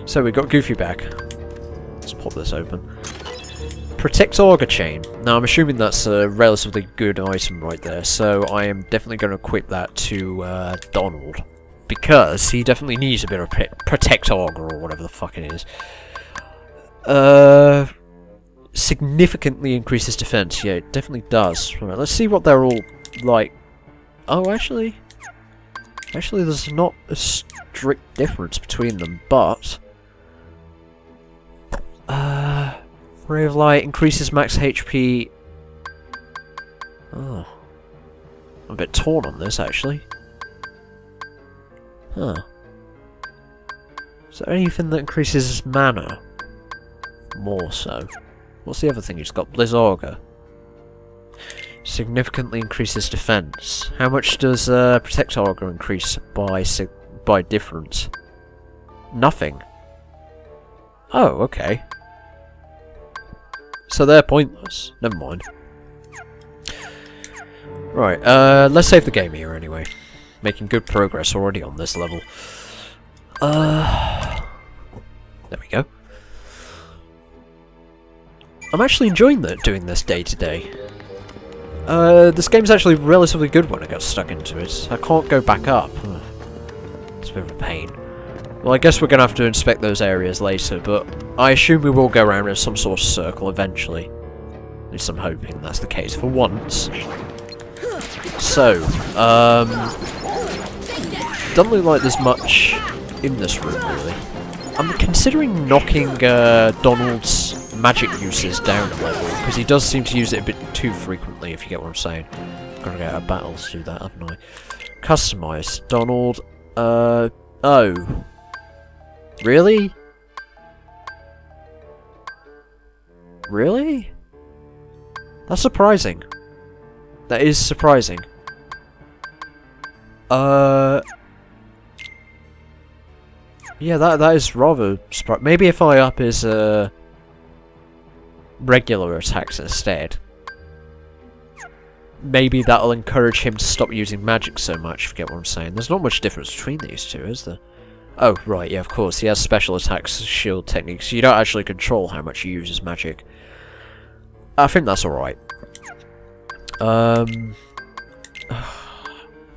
So we got Goofy back. Let's pop this open. Protect Auger Chain. Now I'm assuming that's a relatively good item right there, so I am definitely going to equip that to Donald. Because he definitely needs a bit of Protect Auger or whatever the fuck it is. Significantly increases defense. Yeah, it definitely does. Right, let's see what they're all like. Oh, actually, there's not a strict difference between them, but Ray of Light increases max HP. Oh, I'm a bit torn on this actually. Huh. Is there anything that increases mana? More so. What's the other thing he's got? Blizzauger. Significantly increases defense. How much does Protect Auger increase by difference? Nothing. Oh, okay. So they're pointless. Never mind. Right, let's save the game here anyway. Making good progress already on this level. There we go. I'm actually enjoying doing this day to day. This game's actually relatively good when I got stuck into it. I can't go back up. It's a bit of a pain. Well, I guess we're going to have to inspect those areas later, but I assume we will go around in some sort of circle eventually. At least I'm hoping that's the case for once. So, doesn't look like there's much in this room, really. I'm considering knocking Donald's magic uses down a level, because he does seem to use it a bit too frequently, if you get what I'm saying. Gotta get out of battle to do that, haven't I? Customise. Donald, oh. Really? Really? That's surprising. That is surprising. Yeah, that is rather surprising. Maybe if I up his, regular attacks instead. Maybe that'll encourage him to stop using magic so much, if you get what I'm saying. There's not much difference between these two, is there? Oh, right, yeah, of course. He has special attacks, shield techniques. You don't actually control how much he uses magic. I think that's alright. I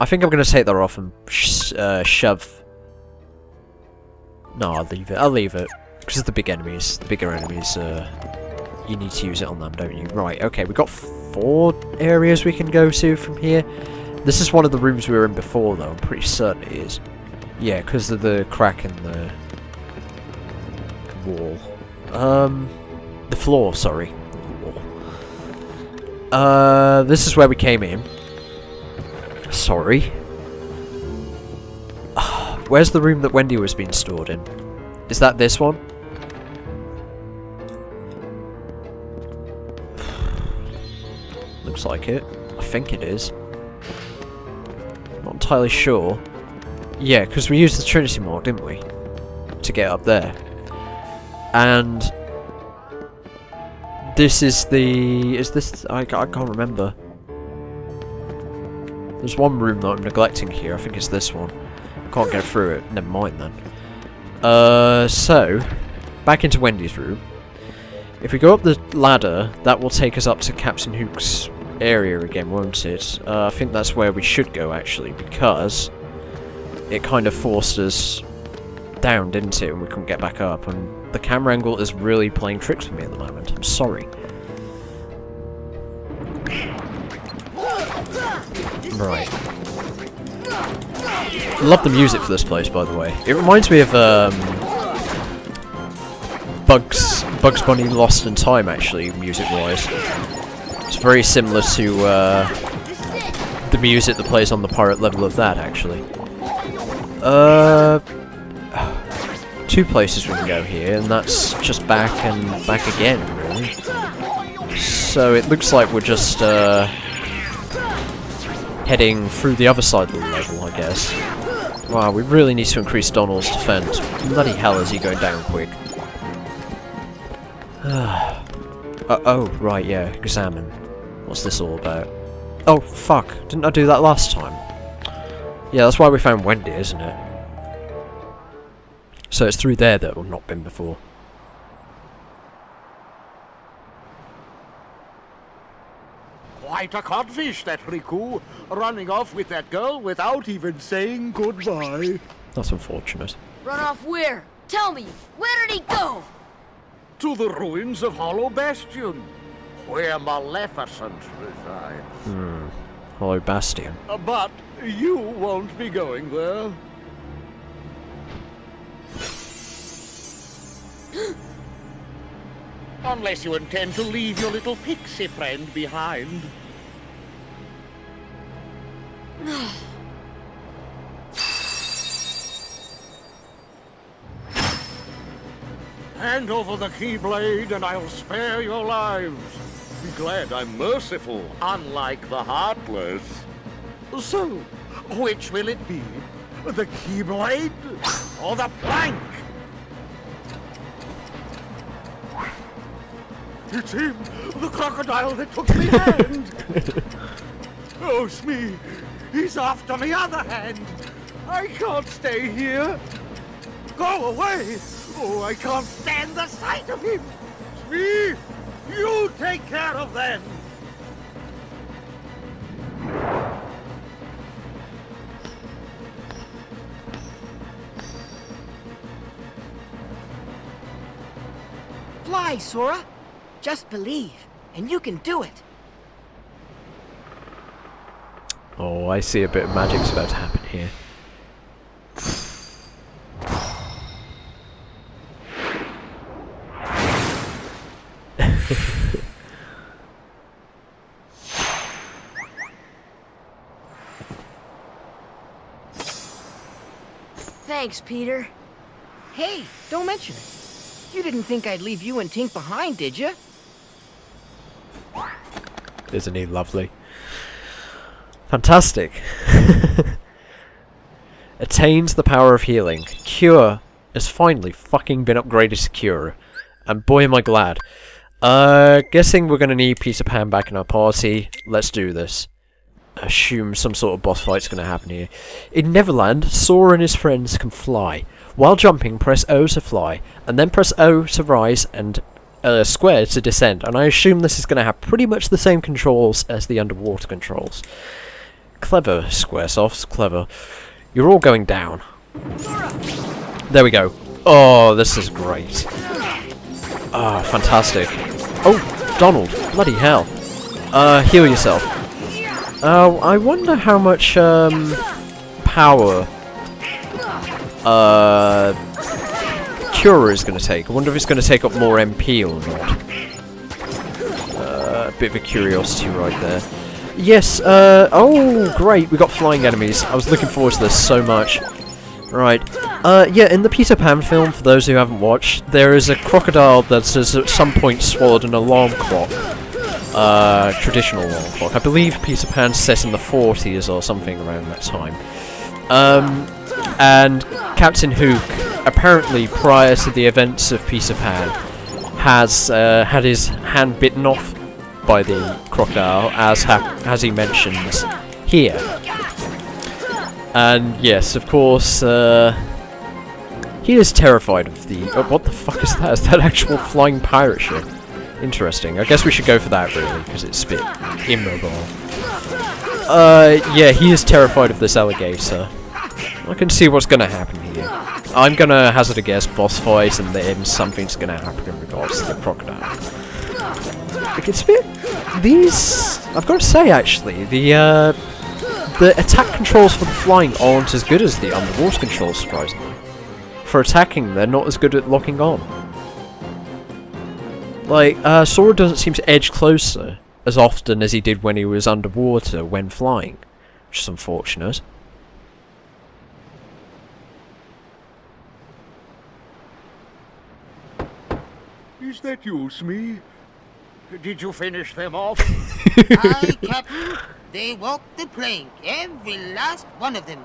think I'm going to take that off and shove... No, I'll leave it. I'll leave it. Because of the big enemies. The bigger enemies, you need to use it on them, don't you? Right, okay, we've got 4 areas we can go to from here. This is one of the rooms we were in before, though. I'm pretty certain it is. Yeah, because of the crack in the wall. The floor, sorry. Wall. This is where we came in. Sorry. Where's the room that Wendy was being stored in? Is that this one? Looks like it. I think it is. Not entirely sure. Yeah, because we used the Trinity Mark, didn't we? To get up there. And... this is the... is this... I can't remember. There's one room that I'm neglecting here. I think it's this one. Can't get through it. Never mind then. So... back into Wendy's room. If we go up the ladder, that will take us up to Captain Hook's area again, won't it? I think that's where we should go, actually, because... it kind of forced us down, didn't it? And we couldn't get back up. And the camera angle is really playing tricks with me at the moment. I'm sorry. Right. Love the music for this place, by the way. It reminds me of Bugs Bunny Lost in Time, actually, music-wise. It's very similar to the music that plays on the pirate level of that, actually. 2 places we can go here, and that's just back and back again, really. So it looks like we're just heading through the other side of the level, I guess. Wow, we really need to increase Donald's defense. Bloody hell is he going down quick. Oh, right, yeah, examine. What's this all about? Oh, fuck, didn't I do that last time? Yeah, that's why we found Wendy, isn't it? So it's through there that we've not been before. Quite a codfish, that Riku, running off with that girl without even saying goodbye. That's unfortunate. Run off where? Tell me, where did he go? To the ruins of Hollow Bastion, where Maleficent resides. Hollow Bastion. But you won't be going there. Unless you intend to leave your little pixie friend behind. Hand over the Keyblade and I'll spare your lives. Be glad I'm merciful, unlike the Heartless. So, which will it be? The Keyblade or the plank? It's him, the crocodile that took me hand. Oh, Smee, he's after me other hand. I can't stay here. Go away. Oh, I can't stand the sight of him. Smee, you take care of them. Fly, Sora. Just believe, and you can do it. Oh, I see a bit of magic's about to happen here. Thanks, Peter. Hey, don't mention it. You didn't think I'd leave you and Tink behind, did you? Isn't he lovely? Fantastic. Attains the power of healing. Cure has finally fucking been upgraded to Cure. And boy am I glad. Guessing we're gonna need Peter Pan back in our party. Let's do this. Assume some sort of boss fight's gonna happen here. In Neverland, Sora and his friends can fly. While jumping, press O to fly, and then press O to rise, and square to descend. And I assume this is going to have pretty much the same controls as the underwater controls. Clever, Squaresoft, clever. You're all going down. There we go. Oh, this is great. Ah, fantastic. Oh, Donald, bloody hell. Heal yourself. I wonder how much power Cura is going to take. I wonder if it's going to take up more MP or not. A bit of a curiosity right there. Yes, oh great, we got flying enemies. I was looking forward to this so much. Right, yeah, in the Peter Pan film, for those who haven't watched, there is a crocodile that has at some point swallowed an alarm clock. Traditional alarm clock. I believe Peter Pan's set in the 40s or something around that time. And Captain Hook, apparently prior to the events of Peter Pan, has had his hand bitten off by the crocodile, as he mentions here. And yes, of course, he is terrified of the... what the fuck is that? Is that actual flying pirate ship? Interesting. I guess we should go for that, really, because it's a bit immobile. Yeah, he is terrified of this alligator. I can see what's going to happen here. I'm going to hazard a guess, boss fight, and then something's going to happen in regards to the crocodile. Like, it's a bit... These... I've got to say, actually, the attack controls for the flying aren't as good as the underwater controls, surprisingly. For attacking, they're not as good at locking on. Like, Sora doesn't seem to edge closer as often as he did when he was underwater when flying, which is unfortunate. Is that you, Smee? Did you finish them off? Aye, Captain. They walked the plank, every last one of them.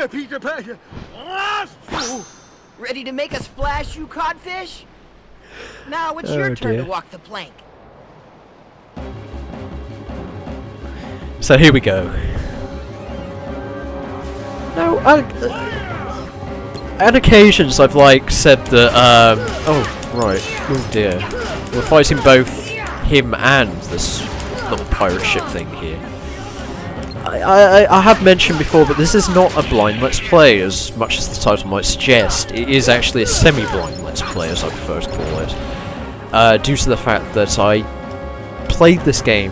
Peter Pan, last you! Ready to make a splash, you codfish? Now it's your turn to walk the plank. So here we go. No, on occasions I've like said that, oh, right, oh dear. We're fighting both him and this little pirate ship thing here. I have mentioned before, but this is not a blind Let's Play as much as the title might suggest. It is actually a semi-blind Let's Play, as I prefer to call it. Due to the fact that I played this game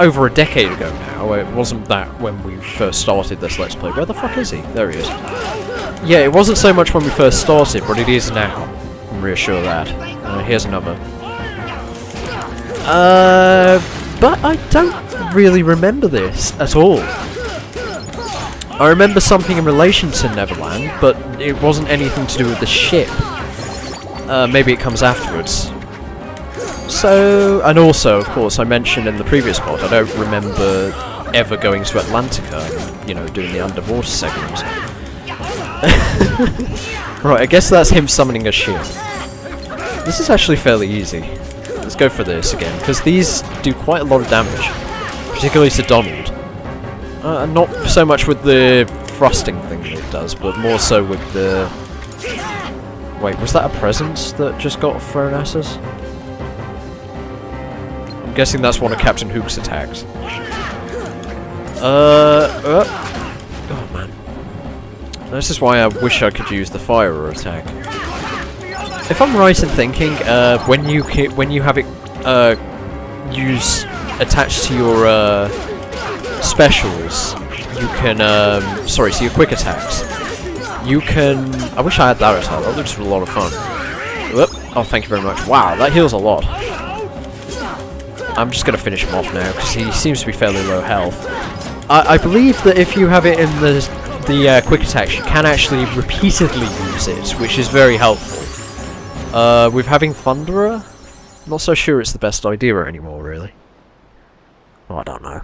over a decade ago now. It wasn't that when we first started this Let's Play. Where the fuck is he? There he is. Yeah, it wasn't so much when we first started, but it is now. I'm reassured of that. Here's another. But I don't really remember this at all. I remember something in relation to Neverland, but it wasn't anything to do with the ship. Maybe it comes afterwards. So, and also, of course, I mentioned in the previous pod, I don't remember ever going to Atlantica, you know, doing the underwater segment. Right, I guess that's him summoning a ship. This is actually fairly easy. Let's go for this again, because these do quite a lot of damage, particularly to Donald. Not so much with the thrusting thing that it does, but more so with the... Wait, was that a present that just got thrown at us? I'm guessing that's one of Captain Hook's attacks. Oh man. This is why I wish I could use the fire attack. If I'm right in thinking, when you have it use attached to your specials, you can sorry, to your quick attacks, you can. I wish I had that attack. That looks a lot of fun. Whoop. Oh, thank you very much. Wow, that heals a lot. I'm just going to finish him off now, because he seems to be fairly low health. I believe that if you have it in the quick attacks, you can actually repeatedly use it, which is very helpful. With having Thunderer, not so sure it's the best idea anymore, really. Oh, I don't know.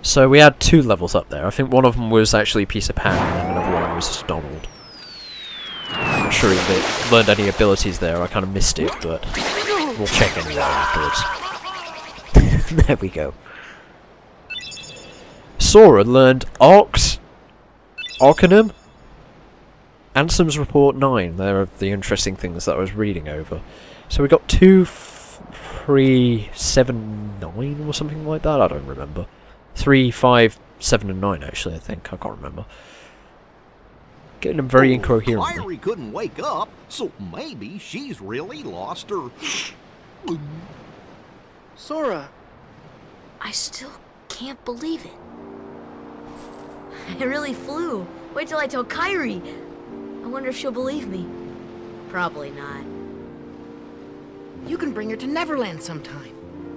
So we had 2 levels up there. I think one of them was actually Peter Pan, and another one was Donald. I'm not sure if it learned any abilities there, I kind of missed it, but... we'll check anyway afterwards. There we go. Sora learned Arcanum? Ansom's Report 9. They're the interesting things that I was reading over. So we got 2, 3, 7, 9 or something like that? I don't remember. 3, 5, 7 and 9 actually, I think. I can't remember. Getting them very incoherently. Kyrie couldn't wake up, so maybe she's really lost her... Sora. I still can't believe it. I really flew. Wait till I tell Kyrie. I wonder if she'll believe me. Probably not. You can bring her to Neverland sometime.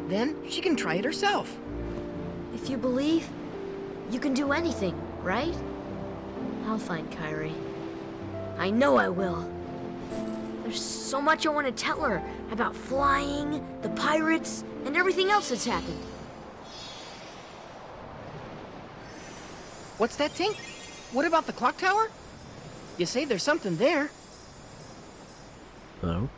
Then she can try it herself. If you believe, you can do anything, right? I'll find Kyrie. I know I will. There's so much I want to tell her about flying, the pirates, and everything else that's happened. What's that, Tink? What about the clock tower? You say there's something there. No.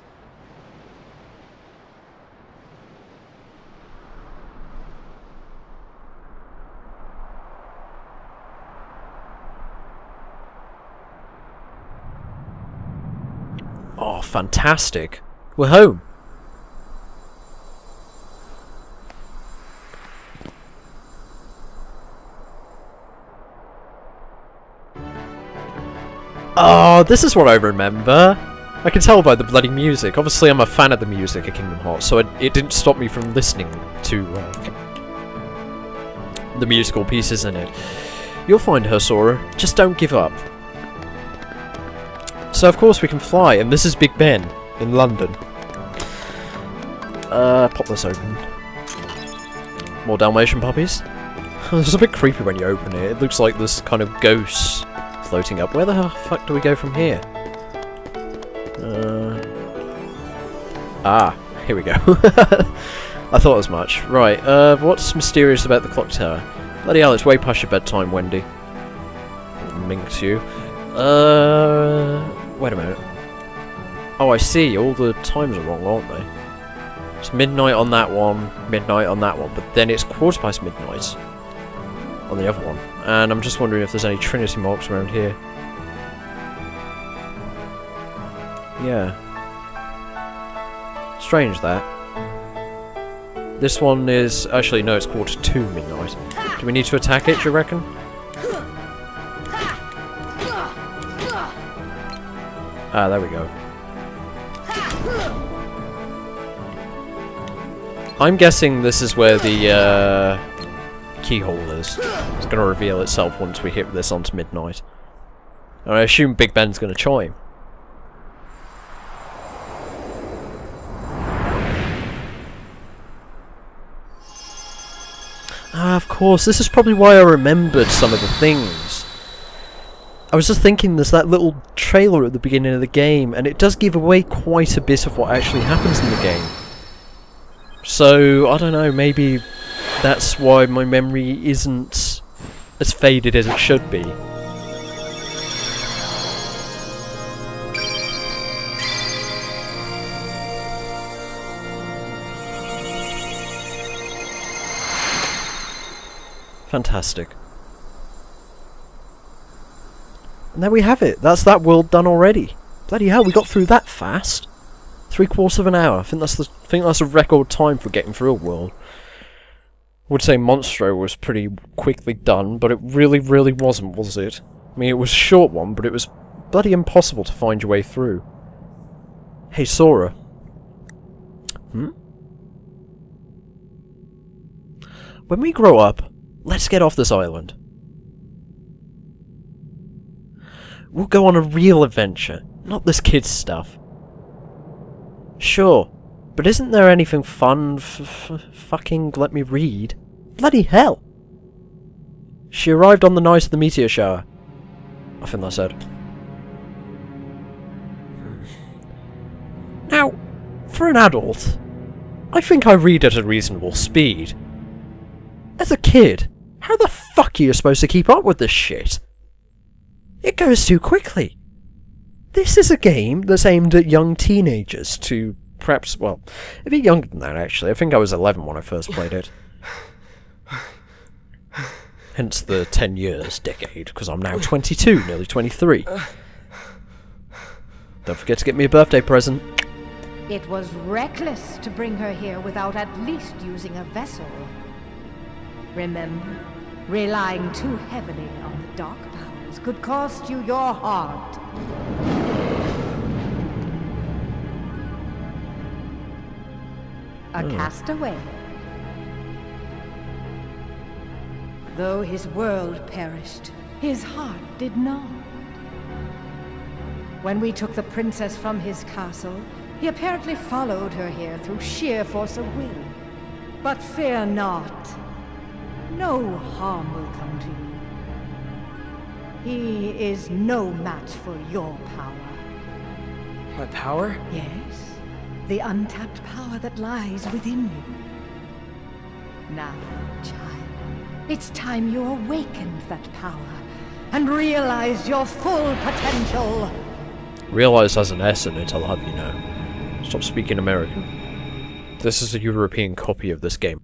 Oh, fantastic. We're home. Oh, this is what I remember. I can tell by the bloody music. Obviously, I'm a fan of the music at Kingdom Hearts, so it didn't stop me from listening to the musical pieces in it. You'll find her, Sora. Just don't give up. So, of course, we can fly, and this is Big Ben in London. Pop this open. More Dalmatian puppies. It's a bit creepy when you open it. It looks like this kind of ghost floating up. Where the fuck do we go from here? Here we go. I thought as much. Right, what's mysterious about the clock tower? Bloody hell, it's way past your bedtime, Wendy. Minx you. Wait a minute. Oh, I see. All the times are wrong, aren't they? It's midnight on that one, midnight on that one, but then it's 1/4 past midnight on the other one. And I'm just wondering if there's any Trinity marks around here. Yeah. Strange that. This one is... Actually, no, it's 1:45 midnight. Do we need to attack it, do you reckon? Ah, there we go. I'm guessing this is where the keyhole is. It's going to reveal itself once we hit this onto midnight. And I assume Big Ben's going to chime. Ah, of course, this is probably why I remembered some of the things. I was just thinking there's that little trailer at the beginning of the game, and it does give away quite a bit of what actually happens in the game. So, I don't know, maybe that's why my memory isn't as faded as it should be. Fantastic. And there we have it. That's that world done already. Bloody hell, we got through that fast. 3/4 of an hour. I think that's a record time for getting through a world. I would say Monstro was pretty quickly done, but it really, really wasn't, was it? I mean, it was a short one, but it was bloody impossible to find your way through. Hey, Sora. When we grow up, let's get off this island. We'll go on a real adventure, not this kid's stuff. Sure, but isn't there anything fun fucking let me read? Bloody hell! She arrived on the night of the meteor shower. I think that's said. Now, for an adult, I think I read at a reasonable speed. As a kid, how the fuck are you supposed to keep up with this shit? It goes too quickly. This is a game that's aimed at young teenagers to perhaps, well, a bit younger than that actually. I think I was 11 when I first played it. Hence the 10 years decade, because I'm now 22, nearly 23. Don't forget to get me a birthday present. It was reckless to bring her here without at least using a vessel. Remember, relying too heavily on the dark powers could cost you your heart. A castaway. Though his world perished, his heart did not. When we took the princess from his castle, he apparently followed her here through sheer force of will. But fear not. No harm will come to you. He is no match for your power. My power? Yes, the untapped power that lies within you. Now, child, it's time you awakened that power and realized your full potential. Realize has an S in it, I'll have you know. Stop speaking American. This is a European copy of this game.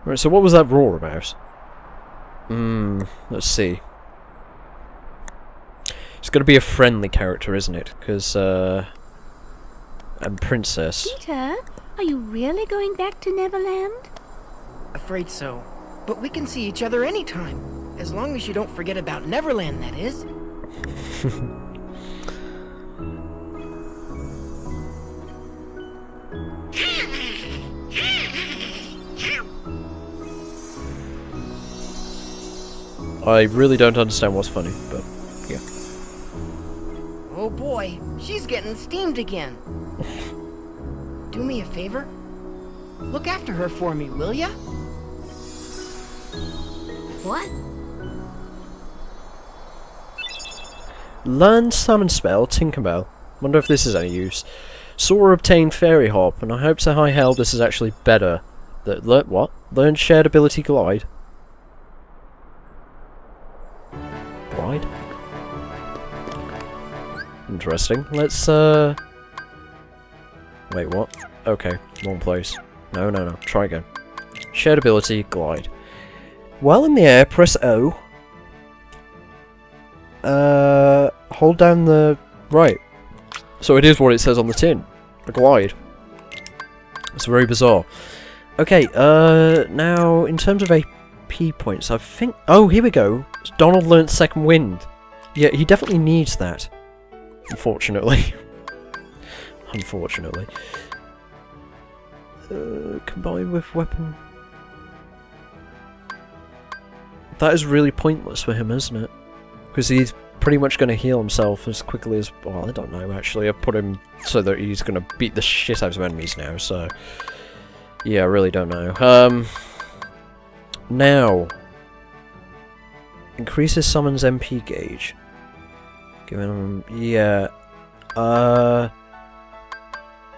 Right, so what was that roar about? Let's see. It's got to be a friendly character, isn't it? Because, and Princess. Peter, are you really going back to Neverland? Afraid so. But we can see each other anytime. As long as you don't forget about Neverland, that is. I really don't understand what's funny, but yeah. Oh boy, she's getting steamed again. Do me a favor? Look after her for me, will ya? What? Learn summon spell, Tinkerbell. Wonder if this is any use. Sora obtained Fairy Hop, and I hope to high hell this is actually better. What? Learn shared ability glide. Glide? Interesting. Let's wait, what? Okay, wrong place. No, no, no. Try again. Shared ability, glide. While in the air, press O. Hold down the... Right. So it is what it says on the tin. A glide. It's very bizarre. Okay, now, in terms of AP points, I think... Oh, here we go. Donald learnt second wind. Yeah, he definitely needs that. Unfortunately. Unfortunately. Combined with weapon... That is really pointless for him, isn't it? Because he's pretty much going to heal himself as quickly as... Well, I don't know, actually. I've put him so that he's going to beat the shit out of enemies now, so... Yeah, I really don't know. Now... Increases summons MP gauge. Giving him... Yeah...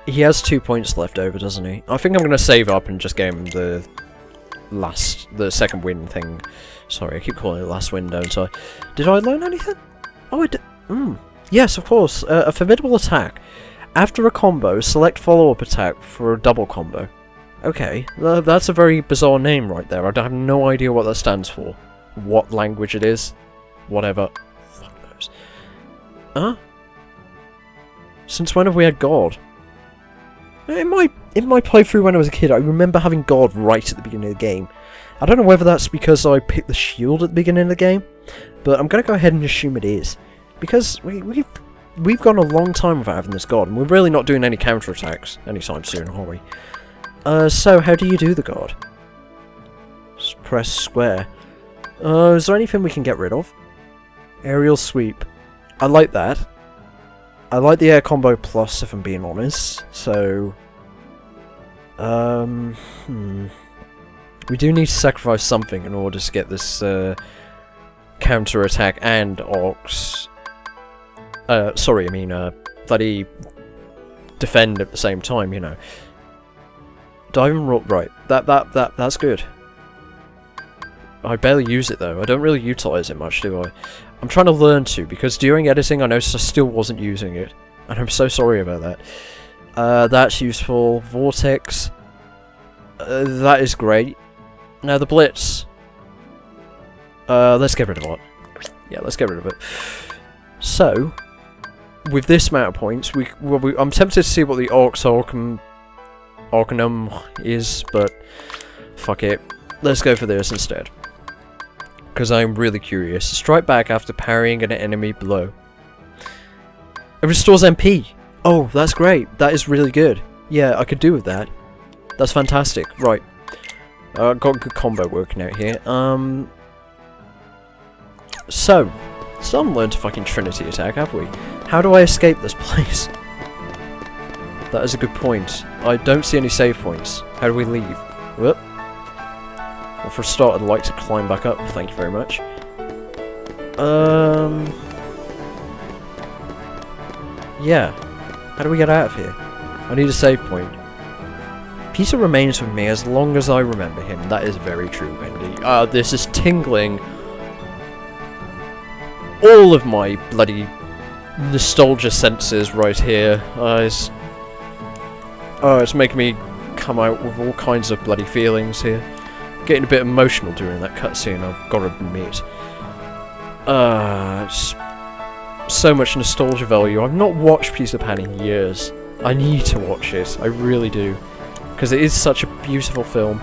He has 2 points left over, doesn't he? I think I'm going to save up and just give him the second wind thing. Sorry, I keep calling it last wind, don't I? Did I learn anything? Oh, I did. Yes, of course. A formidable attack. After a combo, select follow-up attack for a double combo. Okay, that's a very bizarre name right there. I have no idea what that stands for. What language it is. Whatever. Fuck knows. Huh? Since when have we had God? In my playthrough when I was a kid, I remember having God right at the beginning of the game. I don't know whether that's because I picked the shield at the beginning of the game, but I'm going to go ahead and assume it is. Because we've gone a long time without having this God, and we're really not doing any counterattacks anytime soon, are we? So how do you do the God? Just press square. Is there anything we can get rid of? Aerial sweep. I like that. I like the air combo plus, if I'm being honest, so... We do need to sacrifice something in order to get this, counter-attack and Ox... sorry, I mean, bloody... defend at the same time, you know. Diving rope, right, that's good. I barely use it, though. I don't really utilize it much, do I? I'm trying to learn to, because during editing I noticed I still wasn't using it. And I'm so sorry about that. That's useful. Vortex. That is great. Now the Blitz. Let's get rid of it. Yeah, let's get rid of it. So, with this amount of points, I'm tempted to see what the Arcanum is, but fuck it. Let's go for this instead. Because I'm really curious. Strike back after parrying an enemy blow. It restores MP! Oh, that's great. That is really good. Yeah, I could do with that. That's fantastic. Right. Got a good combo working out here. So, still haven't learned to fucking Trinity attack, have we? How do I escape this place? That is a good point. I don't see any save points. How do we leave? Whoop. Well, for a start, I'd like to climb back up. Thank you very much. Yeah. How do we get out of here? I need a save point. Peter remains with me as long as I remember him. That is very true, Wendy. This is tingling all of my bloody nostalgia senses right here. It's making me come out with all kinds of bloody feelings here. Getting a bit emotional during that cutscene, I've got to admit. It's so much nostalgia value. I've not watched Peter Pan in years. I need to watch it. I really do. Because it is such a beautiful film.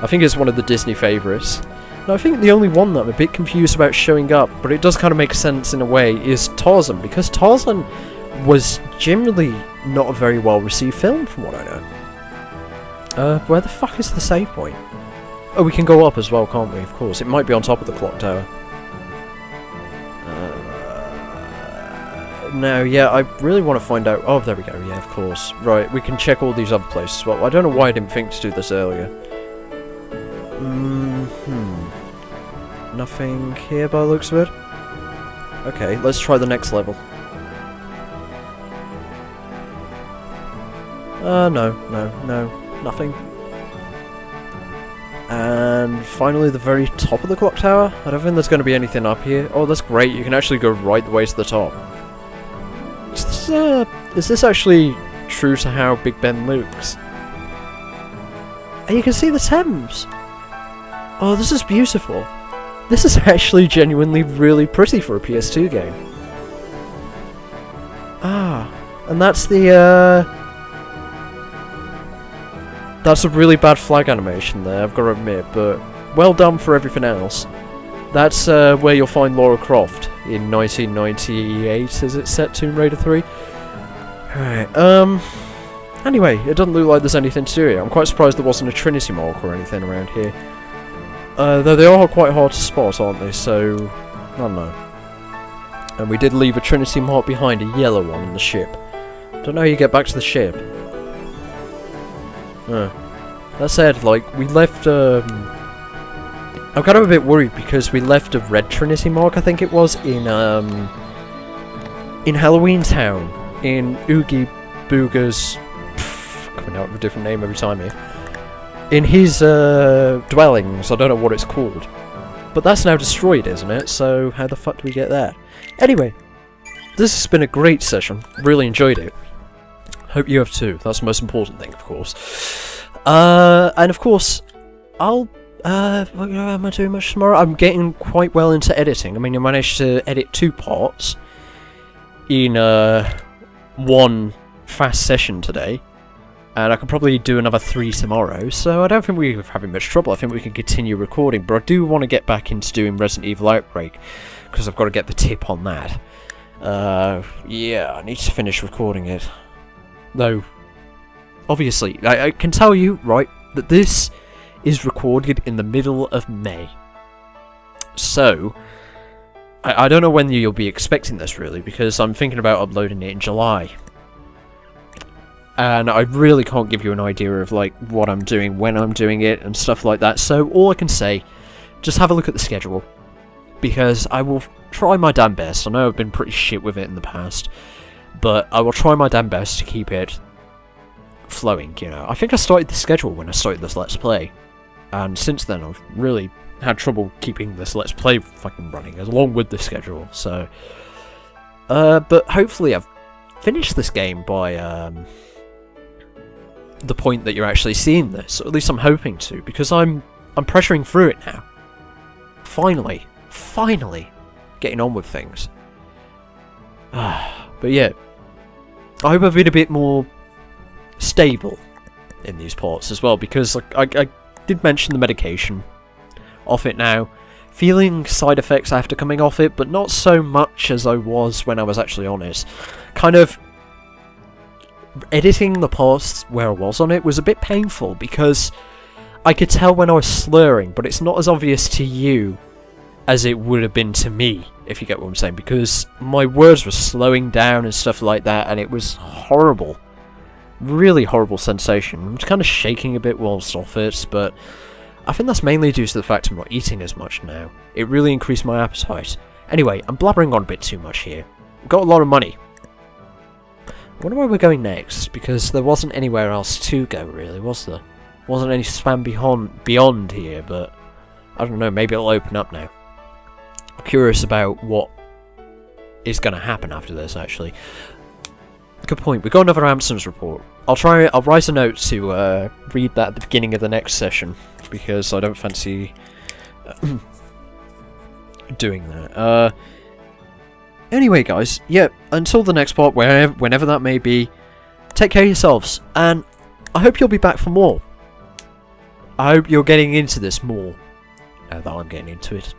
I think it's one of the Disney favourites. And I think the only one that I'm a bit confused about showing up, but it does kind of make sense in a way, is Tarzan. Because Tarzan was generally not a very well received film, from what I know. Where the fuck is the save point? Oh, we can go up as well, can't we? Of course. It might be on top of the clock tower. No, yeah, I really want to find out... Oh, there we go, yeah, of course. Right, we can check all these other places as well. I don't know why I didn't think to do this earlier. Nothing here by the looks of it. Okay, let's try the next level. No, nothing. And finally, the very top of the clock tower. I don't think there's going to be anything up here. Oh, that's great. You can actually go right the way to the top. Is this actually true to how Big Ben looks. And you can see the Thames! Oh, this is beautiful. This is actually genuinely really pretty for a PS2 game. Ah, and that's the, that's a really bad flag animation there, I've got to admit, but well done for everything else. That's where you'll find Lara Croft in 1998, is it set Tomb Raider 3? Alright, anyway, it doesn't look like there's anything to do here. I'm quite surprised there wasn't a Trinity mark or anything around here. Though they are quite hard to spot, aren't they, so I don't know. And we did leave a Trinity mark behind, a yellow one on the ship. Don't know how you get back to the ship. That said, like, we left, I'm kind of a bit worried because we left a red Trinity mark, I think it was, in Halloween Town, in Oogie Booga's, coming out with a different name every time here, in his, dwellings. I don't know what it's called. But that's now destroyed, isn't it? So, how the fuck do we get that? Anyway, this has been a great session. Really enjoyed it. Hope you have too. That's the most important thing, of course. And of course, what am I doing much tomorrow? I'm getting quite well into editing. I mean, I managed to edit 2 parts in one fast session today, and I could probably do another 3 tomorrow, so I don't think we're having much trouble. I think we can continue recording, but I do want to get back into doing Resident Evil Outbreak, because I've got to get the tip on that. Yeah, I need to finish recording it. Though, obviously, I can tell you, right, that this is recorded in the middle of May. So, I don't know when you'll be expecting this, really, because I'm thinking about uploading it in July. And I really can't give you an idea of, like, what I'm doing, when I'm doing it, and stuff like that. So, all I can say, just have a look at the schedule. Because I will try my damn best. I know I've been pretty shit with it in the past. But I will try my damn best to keep it flowing, you know. I think I started the schedule when I started this Let's Play. And since then, I've really had trouble keeping this Let's Play fucking running, along with the schedule, so... but hopefully I've finished this game by, the point that you're actually seeing this, or at least I'm hoping to, because I'm pressuring through it now. Finally getting on with things. But yeah, I hope I've been a bit more stable in these parts as well, because I did mention the medication. Off it now. Feeling side effects after coming off it, but not so much as I was when I was actually on it. Kind of editing the parts where I was on it was a bit painful, because I could tell when I was slurring, but it's not as obvious to you as it would have been to me, if you get what I'm saying, because my words were slowing down and stuff like that, and it was horrible. Really horrible sensation. I'm kind of shaking a bit whilst off it, but I think that's mainly due to the fact I'm not eating as much now. It really increased my appetite. Anyway, I'm blabbering on a bit too much here. I've got a lot of money. I wonder where we're going next, because there wasn't anywhere else to go, really, was there? Wasn't any spam beyond here, but I don't know, maybe it'll open up now. I'm curious about what is going to happen after this, actually. Good point. We've got another Amson's report. I'll write a note to read that at the beginning of the next session, because I don't fancy doing that. Anyway, guys, yeah, until the next part, whenever that may be, take care of yourselves, and I hope you'll be back for more. I hope you're getting into this more, now that I'm getting into it.